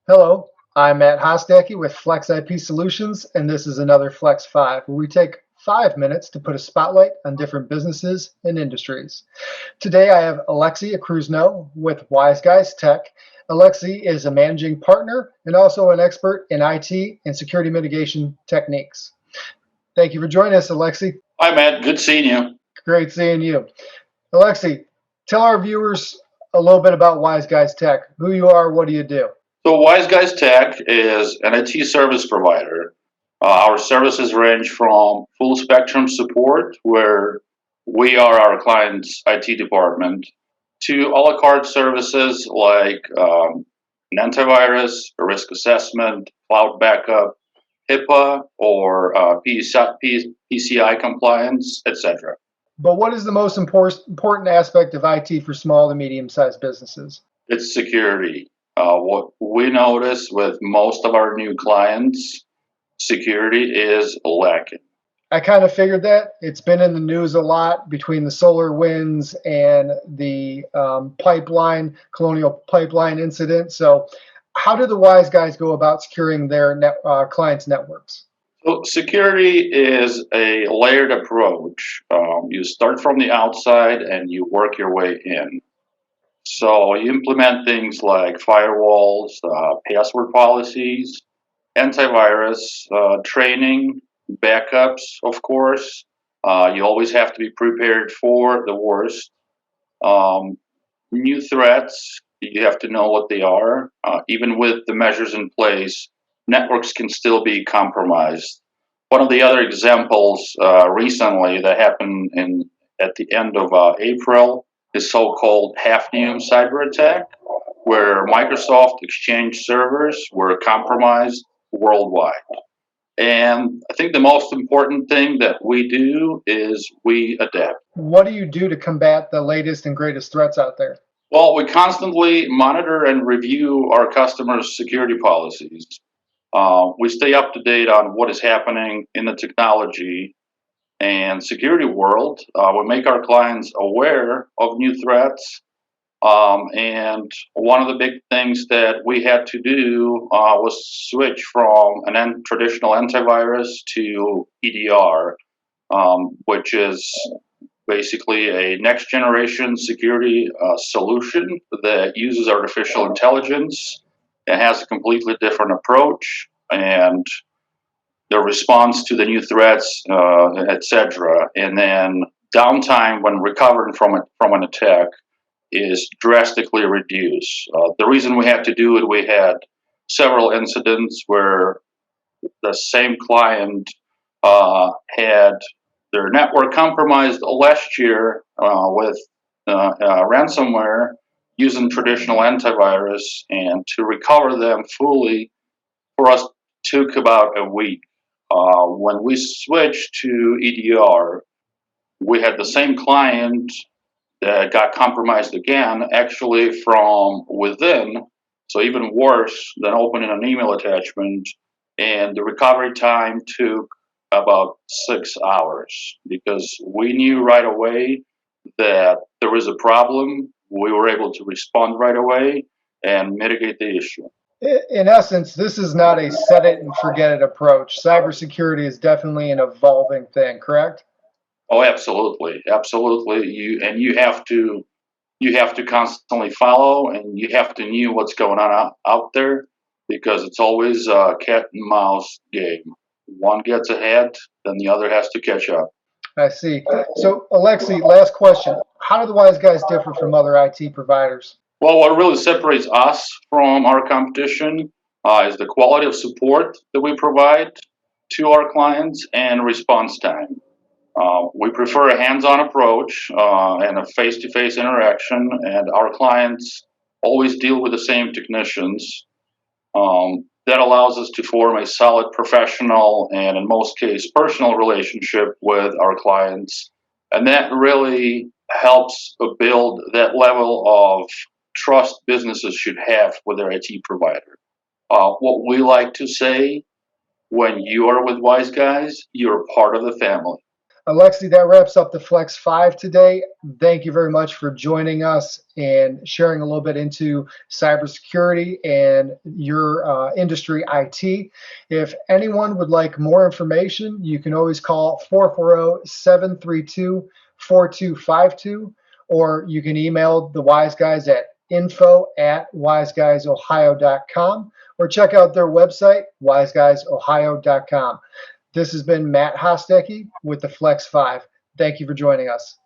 Hello, I'm Matt Hostacki with Flex IP Solutions, and this is another Flex 5, where we take 5 minutes to put a spotlight on different businesses and industries. Today I have Aleksey Akruzhnou with WiseGuys Tech. Aleksey is a managing partner and also an expert in IT and security mitigation techniques. Thank you for joining us, Aleksey. Hi, Matt. Good seeing you. Great seeing you. Aleksey, tell our viewers a little bit about WiseGuys Tech. Who you are, what do you do? So, WiseGuys Tech is an IT service provider. Our services range from full spectrum support, where we are our client's IT department, to a la carte services like an antivirus, a risk assessment, cloud backup, HIPAA, or PCI compliance, etc. But what is the most important aspect of IT for small to medium-sized businesses? It's security. What we notice with most of our new clients, security is lacking. I kind of figured that. It's been in the news a lot between the solar winds and the Colonial Pipeline incident. So how do the wise guys go about securing their clients' networks? So security is a layered approach. You start from the outside and you work your way in. So you implement things like firewalls, password policies, antivirus, training, backups, of course. You always have to be prepared for the worst. New threats, you have to know what they are. Even with the measures in place, networks can still be compromised. One of the other examples recently that happened at the end of April is so-called Hafnium cyber attack, where Microsoft Exchange servers were compromised worldwide. And I think the most important thing that we do is we adapt. What do you do to combat the latest and greatest threats out there? Well, we constantly monitor and review our customers' security policies. We stay up to date on what is happening in the technology and security world. We make our clients aware of new threats. And one of the big things that we had to do was switch from an traditional antivirus to EDR, which is basically a next generation security solution that uses artificial intelligence. It has a completely different approach and the response to the new threats, etc. And then downtime when recovering from an attack is drastically reduced. The reason we had to do it, we had several incidents where the same client had their network compromised last year with ransomware using traditional antivirus, and to recover them fully for us took about a week. When we switched to EDR, we had the same client that got compromised again, actually from within, so even worse than opening an email attachment. And the recovery time took about 6 hours because we knew right away that there was a problem. We were able to respond right away and mitigate the issue. In essence, this is not a set it and forget it approach. Cybersecurity is definitely an evolving thing, correct? Oh, absolutely, absolutely. You have to constantly follow, and you have to know what's going on out there, because it's always a cat and mouse game. One gets ahead, then the other has to catch up. I see. So, Aleksey, last question. How do the wise guys differ from other IT providers? Well, what really separates us from our competition is the quality of support that we provide to our clients and response time. We prefer a hands-on approach and a face-to-face interaction, and our clients always deal with the same technicians. That allows us to form a solid professional and, in most cases, personal relationship with our clients, and that really helps build that level of trust businesses should have with their IT provider. What we like to say, when you are with Wise Guys, you're part of the family. Aleksey, that wraps up the Flex 5 today. Thank you very much for joining us and sharing a little bit into cybersecurity and your industry IT. If anyone would like more information, you can always call 440-732-4252, or you can email the Wise Guys at info@wiseguysohio.com, or check out their website, wiseguysohio.com. This has been Matt Hostetke with the Flex 5. Thank you for joining us.